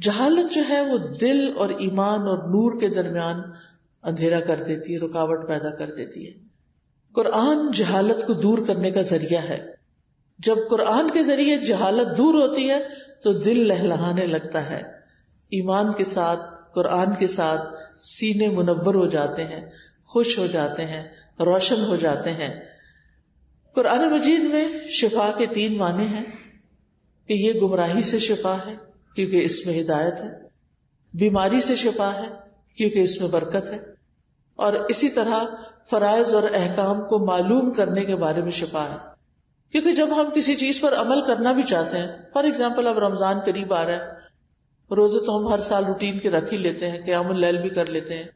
جہالت جو ہے وہ دل اور ایمان اور نور کے درمیان اندھیرا کر دیتی ہے، رکاوٹ پیدا کر دیتی ہے. قرآن جہالت کو دور کرنے کا ذریعہ ہے. جب قرآن کے ذریعے جہالت دور ہوتی ہے تو دل لہلہانے لگتا ہے، ایمان کے ساتھ، قرآن کے ساتھ سینے منور ہو جاتے ہیں، خوش ہو جاتے ہیں، روشن ہو جاتے ہیں. قرآن مجید میں شفا کے 3 معنی ہیں کہ یہ گمراہی سے شفا ہے کیونکہ اس میں ہدایت ہے، بیماری سے شفا ہے کیونکہ اس میں برکت ہے، اور اسی طرح فرائض اور احکام کو معلوم کرنے کے بارے میں شفا ہے. کیونکہ جب ہم کسی چیز پر عمل کرنا بھی چاہتے ہیں، فار ایگزامپل اب رمضان قریب آ رہا ہے، روزے تو ہم ہر سال روٹین کے رکھ ہی لیتے ہیں، قیام اللیل بھی کر لیتے ہیں،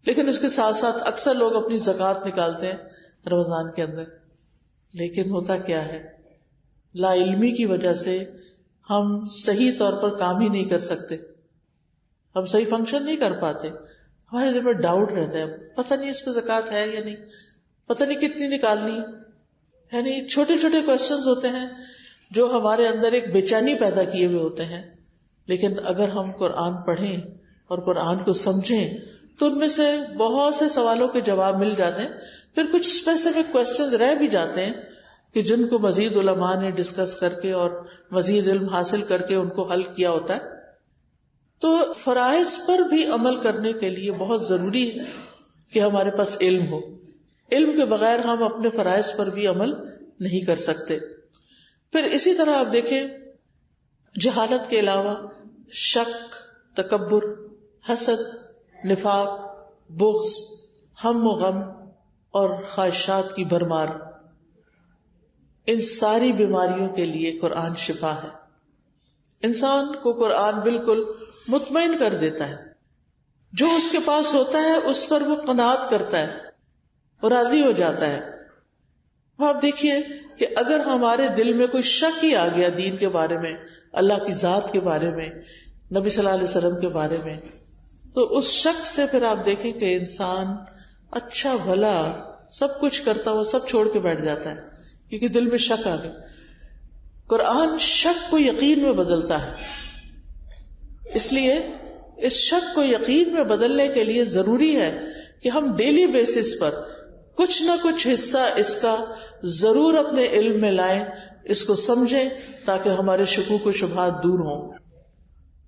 لیکن اس کے ساتھ ساتھ اکثر لوگ اپنی زکوٰۃ نکالتے ہیں رمضان کے اندر. لیکن ہوتا کیا ہے، لا علمی کی وجہ سے ہم صحیح طور پر کام ہی نہیں کر سکتے، ہم صحیح فنکشن نہیں کر پاتے. ہمارے دل میں ڈاؤٹ رہتا ہے، پتہ نہیں اس پہ زکوٰۃ ہے یا نہیں، پتہ نہیں کتنی نکالنی. یعنی چھوٹے چھوٹے کوشچنز ہوتے ہیں جو ہمارے اندر ایک بے چینی پیدا کیے ہوئے ہوتے ہیں. لیکن اگر ہم قرآن پڑھیں اور قرآن کو سمجھیں تو ان میں سے بہت سے سوالوں کے جواب مل جاتے ہیں. پھر کچھ اسپیسیفک کوشچنز رہ بھی جاتے ہیں کہ جن کو مزید علماء نے ڈسکس کر کے اور مزید علم حاصل کر کے ان کو حل کیا ہوتا ہے. تو فرائض پر بھی عمل کرنے کے لیے بہت ضروری ہے کہ ہمارے پاس علم ہو. علم کے بغیر ہم اپنے فرائض پر بھی عمل نہیں کر سکتے. پھر اسی طرح آپ دیکھیں جہالت کے علاوہ شک، تکبر، حسد، نفاق، بغض، ہم و غم اور خواہشات کی بھرمار، ان ساری بیماریوں کے لیے قرآن شفا ہے. انسان کو قرآن بالکل مطمئن کر دیتا ہے، جو اس کے پاس ہوتا ہے اس پر وہ قناعت کرتا ہے، وہ راضی ہو جاتا ہے. آپ دیکھیے کہ اگر ہمارے دل میں کوئی شک ہی آ گیا دین کے بارے میں، اللہ کی ذات کے بارے میں، نبی صلی اللہ علیہ وسلم کے بارے میں، تو اس شک سے پھر آپ دیکھیں کہ انسان اچھا بھلا سب کچھ کرتا ہوا سب چھوڑ کے بیٹھ جاتا ہے کیونکہ دل میں شک آ گیا. قرآن شک کو یقین میں بدلتا ہے. اس لیے اس شک کو یقین میں بدلنے کے لیے ضروری ہے کہ ہم ڈیلی بیسس پر کچھ نہ کچھ حصہ اس کا ضرور اپنے علم میں لائیں، اس کو سمجھیں تاکہ ہمارے شکوک و شبہات دور ہوں.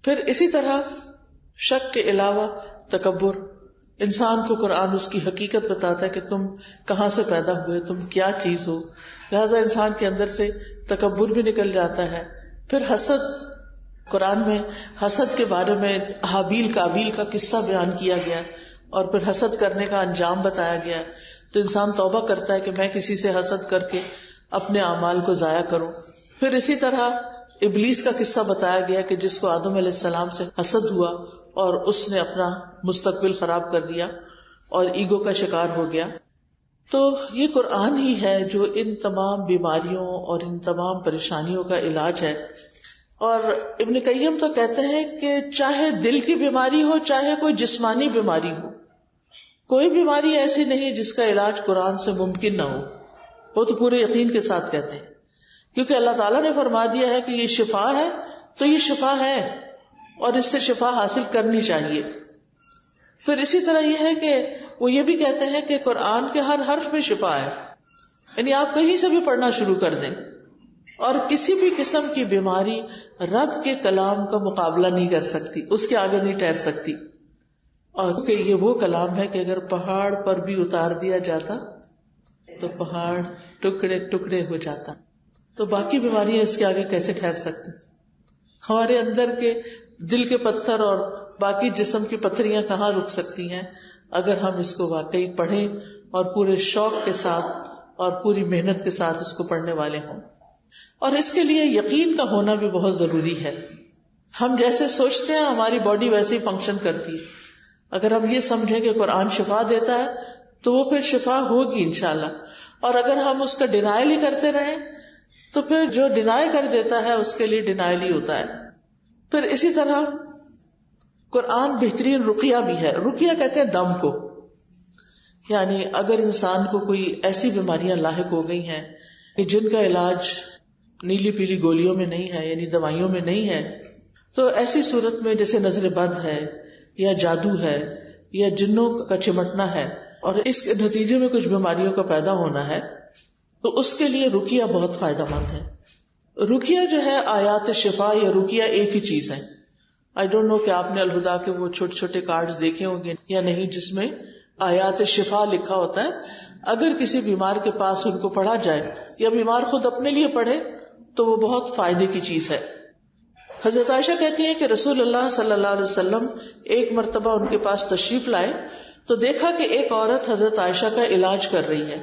پھر اسی طرح شک کے علاوہ تکبر، انسان کو قرآن اس کی حقیقت بتاتا ہے کہ تم کہاں سے پیدا ہوئے، تم کیا چیز ہو، لہذا انسان کے اندر سے تکبر بھی نکل جاتا ہے. پھر حسد، قرآن میں حسد کے بارے میں حابیل قابیل کا قصہ بیان کیا گیا اور پھر حسد کرنے کا انجام بتایا گیا. تو انسان توبہ کرتا ہے کہ میں کسی سے حسد کر کے اپنے اعمال کو ضائع کروں. پھر اسی طرح ابلیس کا قصہ بتایا گیا کہ جس کو آدم علیہ السلام سے حسد ہوا اور اس نے اپنا مستقبل خراب کر دیا اور ایگو کا شکار ہو گیا. تو یہ قرآن ہی ہے جو ان تمام بیماریوں اور ان تمام پریشانیوں کا علاج ہے. اور ابن قیم تو کہتے ہیں کہ چاہے دل کی بیماری ہو چاہے کوئی جسمانی بیماری ہو، کوئی بیماری ایسی نہیں جس کا علاج قرآن سے ممکن نہ ہو. وہ تو پورے یقین کے ساتھ کہتے ہیں کیونکہ اللہ تعالیٰ نے فرما دیا ہے کہ یہ شفا ہے، تو یہ شفا ہے اور اس سے شفا حاصل کرنی چاہیے. پھر اسی طرح یہ ہے کہ وہ یہ بھی کہتے ہیں کہ قرآن کے ہر حرف میں شفا ہے. یعنی آپ کہیں سے بھی پڑھنا شروع کر دیں اور کسی بھی قسم کی بیماری رب کے کلام کا مقابلہ نہیں کر سکتی، اس کے آگے نہیں ٹھہر سکتی. اور کیونکہ یہ وہ کلام ہے کہ اگر پہاڑ پر بھی اتار دیا جاتا تو پہاڑ ٹکڑے ٹکڑے ہو جاتا، تو باقی بیماریاں اس کے آگے کیسے ٹھہر سکتی. ہمارے اندر کے دل کے پتھر اور باقی جسم کی پتھریاں کہاں رک سکتی ہیں اگر ہم اس کو واقعی پڑھیں اور پورے شوق کے ساتھ اور پوری محنت کے ساتھ اس کو پڑھنے والے ہوں. اور اس کے لیے یقین کا ہونا بھی بہت ضروری ہے. ہم جیسے سوچتے ہیں ہماری باڈی ویسے ہی فنکشن کرتی ہے. اگر ہم یہ سمجھیں کہ قرآن شفا دیتا ہے تو وہ پھر شفا ہوگی انشاءاللہ. اور اگر ہم اس کا ڈینائل ہی کرتے رہیں تو پھر جو ڈینائی کر دیتا ہے اس کے لیے ڈینائل ہی ہوتا ہے. پھر اسی طرح قرآن بہترین رقیہ بھی ہے. رقیہ کہتے ہیں دم کو، یعنی اگر انسان کو کوئی ایسی بیماریاں لاحق ہو گئی ہیں کہ جن کا علاج نیلی پیلی گولیوں میں نہیں ہے، یعنی دوائیوں میں نہیں ہے، تو ایسی صورت میں جیسے نظر بد ہے یا جادو ہے یا جنوں کا چمٹنا ہے اور اس کے نتیجے میں کچھ بیماریوں کا پیدا ہونا ہے، تو اس کے لیے رقیہ بہت فائدہ مند ہے. رقیہ جو ہے آیات شفا یا رقیہ ایک ہی چیز ہے. آئی ڈونٹ نو کہ آپ نے الہدا کے وہ چھوٹے چھوٹے کارڈز دیکھے ہوں گے یا نہیں جس میں آیات شفا لکھا ہوتا ہے. اگر کسی بیمار کے پاس ان کو پڑھا جائے یا بیمار خود اپنے لیے پڑھے تو وہ بہت فائدے کی چیز ہے. حضرت عائشہ کہتی ہیں کہ رسول اللہ صلی اللہ علیہ وسلم ایک مرتبہ ان کے پاس تشریف لائے تو دیکھا کہ ایک عورت حضرت عائشہ کا علاج کر رہی ہے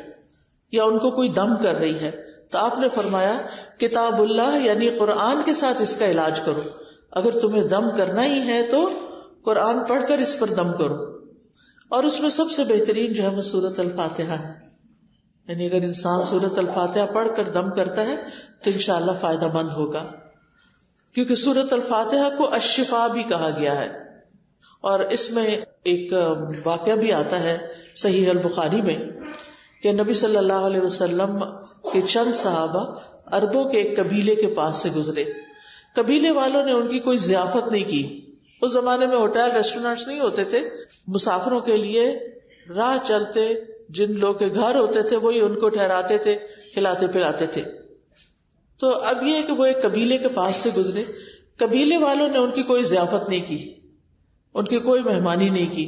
یا ان کو کوئی دم کر رہی ہے. تو آپ نے فرمایا کتاب اللہ یعنی قرآن کے ساتھ اس کا علاج کرو. اگر تمہیں دم کرنا ہی ہے تو قرآن پڑھ کر اس پر دم کرو. اور اس میں سب سے بہترین جو ہے وہ سورۃ الفاتحہ ہے. یعنی اگر انسان سورۃ الفاتحہ پڑھ کر دم کرتا ہے تو انشاءاللہ فائدہ مند ہوگا، کیونکہ سورۃ الفاتحہ کو الشفا بھی کہا گیا ہے. اور اس میں ایک واقعہ بھی آتا ہے صحیح البخاری میں کہ نبی صلی اللہ علیہ وسلم کے چند صحابہ عربوں کے ایک قبیلے کے پاس سے گزرے. قبیلے والوں نے ان کی کوئی ضیافت نہیں کی. اس زمانے میں ہوٹل ریسٹورینٹس نہیں ہوتے تھے. مسافروں کے لیے راہ چلتے جن لوگ کے گھر ہوتے تھے وہی ان کو ٹھہراتے تھے، کھلاتے پلاتے تھے. تو اب یہ کہ وہ ایک قبیلے کے پاس سے گزرے، قبیلے والوں نے ان کی کوئی ضیافت نہیں کی، ان کی کوئی مہمانی نہیں کی.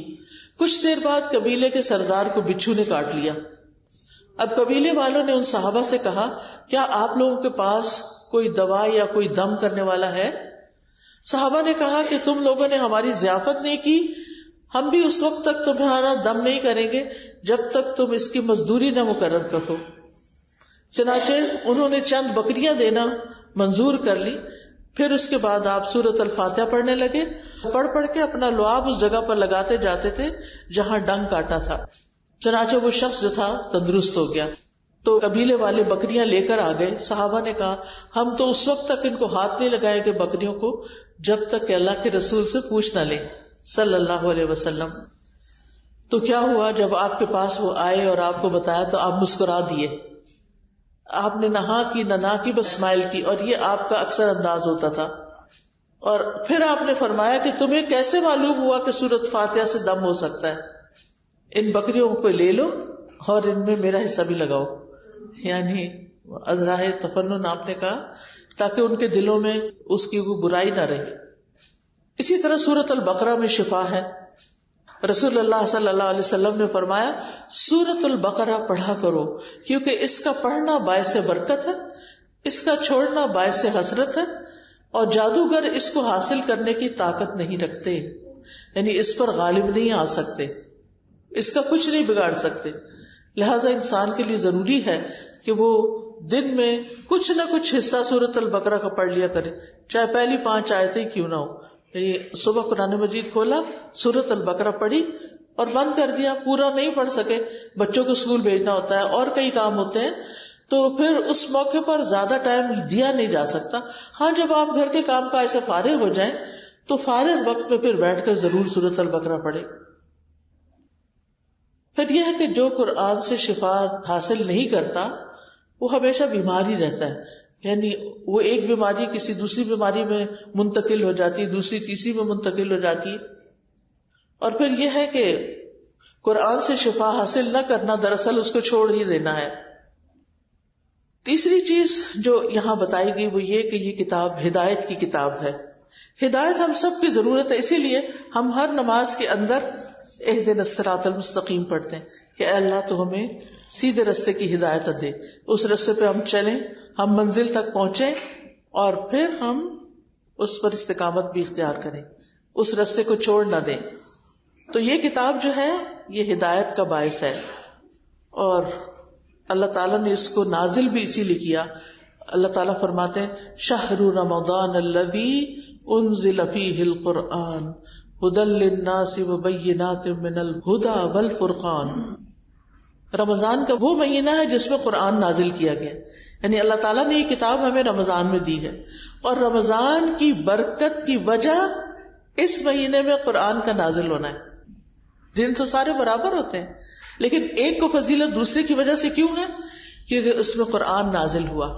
کچھ دیر بعد قبیلے کے سردار کو بچھو نے کاٹ لیا. اب قبیلے والوں نے ان صحابہ سے کہا کیا آپ لوگوں کے پاس کوئی دوا یا کوئی دم کرنے والا ہے؟ صحابہ نے کہا کہ تم لوگوں نے ہماری ضیافت نہیں کی، ہم بھی اس وقت تک تمہارا دم نہیں کریں گے جب تک تم اس کی مزدوری نہ مقرر کرو. چنانچہ انہوں نے چند بکریاں دینا منظور کر لی. پھر اس کے بعد آپ سورۃ الفاتحہ پڑھنے لگے. پڑھ کے اپنا لعاب اس جگہ پر لگاتے جاتے تھے جہاں ڈنگ کاٹا تھا. چنانچہ وہ شخص جو تھا تندرست ہو گیا. تو قبیلے والے بکریاں لے کر آ گئے. صحابہ نے کہا ہم تو اس وقت تک ان کو ہاتھ نہیں لگائیں گے بکریوں کو جب تک کہ اللہ کے رسول سے پوچھ نہ لیں صلی اللہ علیہ وسلم. تو کیا ہوا جب آپ کے پاس وہ آئے اور آپ کو بتایا تو آپ مسکرا دیے. آپ نے نہ ہاں کی نہ کی بس اسمائل کی، اور یہ آپ کا اکثر انداز ہوتا تھا. اور پھر آپ نے فرمایا کہ تمہیں کیسے معلوم ہوا کہ سورۃ فاتحہ سے دم ہو سکتا ہے؟ ان بکریوں کو لے لو اور ان میں میرا حصہ بھی لگاؤ. یعنی ازراہ تفنن آپ نے کہا تاکہ ان کے دلوں میں اس کی کوئی برائی نہ رہے. اسی طرح سورۃ البقرہ میں شفا ہے. رسول اللہ صلی اللہ علیہ وسلم نے فرمایا سورۃ البقرہ پڑھا کرو کیونکہ اس کا پڑھنا باعث برکت ہے، اس کا چھوڑنا باعث حسرت ہے، اور جادوگر اس کو حاصل کرنے کی طاقت نہیں رکھتے. یعنی اس پر غالب نہیں آ سکتے، اس کا کچھ نہیں بگاڑ سکتے. لہذا انسان کے لیے ضروری ہے کہ وہ دن میں کچھ نہ کچھ حصہ سورۃ البقرہ کا پڑھ لیا کرے، چاہے پہلی 5 آیتیں کیوں نہ ہو. یعنی صبح قرآن مجید کھولا، سورۃ البقرہ پڑھی اور بند کر دیا. پورا نہیں پڑھ سکے، بچوں کو اسکول بھیجنا ہوتا ہے اور کئی کام ہوتے ہیں، تو پھر اس موقع پر زیادہ ٹائم دیا نہیں جا سکتا. ہاں جب آپ گھر کے کام کاج سے فارغ ہو جائیں تو فارغ وقت میں پھر بیٹھ کر ضرور سورۃ البقرہ پڑھیں. پھر یہ ہے کہ جو قرآن سے شفا حاصل نہیں کرتا وہ ہمیشہ بیمار ہی رہتا ہے. یعنی وہ ایک بیماری کسی دوسری بیماری میں منتقل ہو جاتی ہے، دوسری تیسری میں منتقل ہو جاتی ہے. اور پھر یہ ہے کہ قرآن سے شفا حاصل نہ کرنا دراصل اس کو چھوڑ ہی دینا ہے. تیسری چیز جو یہاں بتائی گئی وہ یہ کہ یہ کتاب ہدایت کی کتاب ہے. ہدایت ہم سب کی ضرورت ہے، اسی لیے ہم ہر نماز کے اندر اہدنا الصراط المستقیم پڑھتے ہیں کہ اے اللہ تو ہمیں سیدھے رستے کی ہدایت دے، اس رستے پہ ہم چلیں، ہم منزل تک پہنچیں اور پھر ہم اس پر استقامت بھی اختیار کریں، اس رستے کو چھوڑ نہ دیں. تو یہ کتاب جو ہے یہ ہدایت کا باعث ہے، اور اللہ تعالیٰ نے اس کو نازل بھی اسی لیے کیا. اللہ تعالیٰ فرماتے ہیں شہر رمضان الذی انزل فیہ القرآن ھدی للناس وبینات من الھدی والفرقان. رمضان کا وہ مہینہ ہے جس میں قرآن نازل کیا گیا. یعنی اللہ تعالیٰ نے یہ کتاب ہمیں رمضان میں دی ہے، اور رمضان کی برکت کی وجہ اس مہینے میں قرآن کا نازل ہونا ہے. دن تو سارے برابر ہوتے ہیں لیکن ایک کو فضیلت دوسرے کی وجہ سے کیوں ہے؟ کیونکہ اس میں قرآن نازل ہوا.